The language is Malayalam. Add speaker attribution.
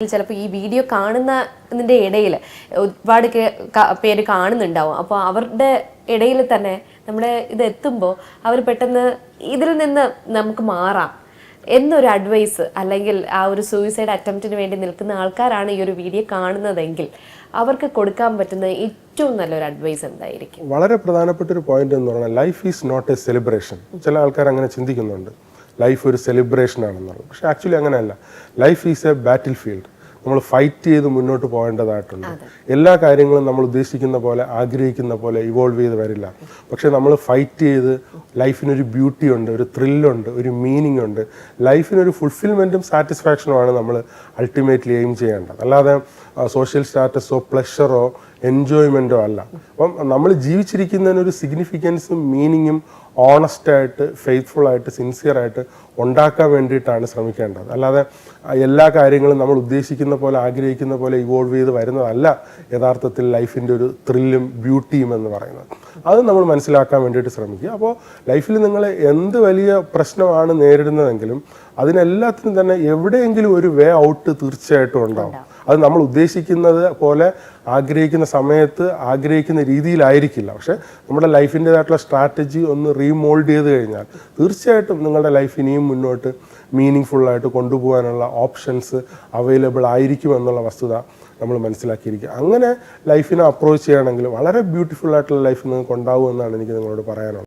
Speaker 1: ചിലപ്പോൾ ഈ വീഡിയോ കാണുന്നതിൻ്റെ ഇടയിൽ ഒരുപാട് പേര് കാണുന്നുണ്ടാവും. അപ്പോൾ അവരുടെ ഇടയിൽ തന്നെ നമ്മുടെ ഇത് എത്തുമ്പോൾ അവർ പെട്ടെന്ന് ഇതിൽ നിന്ന് നമുക്ക് മാറാം എന്നൊരു അഡ്വൈസ്, അല്ലെങ്കിൽ ആ ഒരു സൂയിസൈഡ് അറ്റംപ്റ്റിന് വേണ്ടി നിൽക്കുന്ന ആൾക്കാരാണ് ഈ ഒരു വീഡിയോ കാണുന്നതെങ്കിൽ അവർക്ക് കൊടുക്കാൻ പറ്റുന്ന ഏറ്റവും നല്ലൊരു അഡ്വൈസ് എന്തായിരിക്കും?
Speaker 2: വളരെ പ്രധാനപ്പെട്ട ഒരു പോയിന്റ് എന്ന് പറഞ്ഞാൽ life is not a celebration. ചില ആൾക്കാർ അങ്ങനെ ചിന്തിക്കുന്നുണ്ട്, ലൈഫ് ഒരു സെലിബ്രേഷൻ ആണെന്നുള്ളത്. പക്ഷെ ആക്ച്വലി അങ്ങനെയല്ല. Life is A battle field. നമ്മൾ ഫൈറ്റ് ചെയ്ത് മുന്നോട്ട് പോകേണ്ടതായിട്ടുണ്ട്. എല്ലാ കാര്യങ്ങളും നമ്മൾ ഉദ്ദേശിക്കുന്ന പോലെ ആഗ്രഹിക്കുന്ന പോലെ ഇവോൾവ് ചെയ്ത് വരില്ല. പക്ഷെ നമ്മൾ ഫൈറ്റ് ചെയ്ത് ലൈഫിനൊരു ബ്യൂട്ടി ഉണ്ട്, ഒരു ത്രില്ലുണ്ട്, ഒരു മീനിങ് ഉണ്ട്. ലൈഫിനൊരു ഫുൾഫിൽമെൻറ്റും സാറ്റിസ്ഫാക്ഷനുമാണ് നമ്മൾ അൾട്ടിമേറ്റ്ലി എയിം ചെയ്യേണ്ടത്. അല്ലാതെ സോഷ്യൽ സ്റ്റാറ്റസോ പ്ലഷറോ എൻജോയ്മെൻറ്റോ അല്ല. അപ്പം നമ്മൾ ജീവിച്ചിരിക്കുന്നതിനൊരു സിഗ്നിഫിക്കൻസും മീനിങ്ങും ഓണസ്റ്റായിട്ട്, ഫെയ്ത്ത്ഫുള്ളായിട്ട്, സിൻസിയറായിട്ട് ഉണ്ടാക്കാൻ വേണ്ടിയിട്ടാണ് ശ്രമിക്കേണ്ടത്. അല്ലാതെ എല്ലാ കാര്യങ്ങളും നമ്മൾ ഉദ്ദേശിക്കുന്ന പോലെ ആഗ്രഹിക്കുന്ന പോലെ ഇവോൾവ് ചെയ്ത് വരുന്നതല്ല യഥാർത്ഥത്തിൽ ലൈഫിൻ്റെ ഒരു ത്രില്ലും ബ്യൂട്ടിയും എന്ന് പറയുന്നത്. അത് നമ്മൾ മനസ്സിലാക്കാൻ വേണ്ടിയിട്ട് ശ്രമിക്കുക. അപ്പോൾ ലൈഫിൽ നിങ്ങൾ എന്ത് വലിയ പ്രശ്നമാണ് നേരിടുന്നതെങ്കിലും അതിനെല്ലാത്തിനും തന്നെ എവിടെയെങ്കിലും ഒരു വേ ഔട്ട് തീർച്ചയായിട്ടും ഉണ്ടാവും. അത് നമ്മൾ ഉദ്ദേശിക്കുന്നത് പോലെ ആഗ്രഹിക്കുന്ന സമയത്ത് ആഗ്രഹിക്കുന്ന രീതിയിലായിരിക്കില്ല. പക്ഷെ നമ്മുടെ ലൈഫിൻ്റെതായിട്ടുള്ള സ്ട്രാറ്റജി ഒന്ന് റീമോൾഡ് ചെയ്ത് കഴിഞ്ഞാൽ തീർച്ചയായിട്ടും നിങ്ങളുടെ ലൈഫ് ഇനിയും മുന്നോട്ട് മീനിങ് ഫുള്ളായിട്ട് കൊണ്ടുപോകാനുള്ള ഓപ്ഷൻസ് അവൈലബിൾ ആയിരിക്കും എന്നുള്ള വസ്തുത നമ്മൾ മനസ്സിലാക്കിയിരിക്കുക. അങ്ങനെ ലൈഫിനെ അപ്രോച്ച് ചെയ്യുകയാണെങ്കിൽ വളരെ ബ്യൂട്ടിഫുൾ ആയിട്ടുള്ള ലൈഫ് നിങ്ങൾക്ക് ഉണ്ടാവും എന്നാണ് എനിക്ക് നിങ്ങളോട് പറയാനുള്ളത്.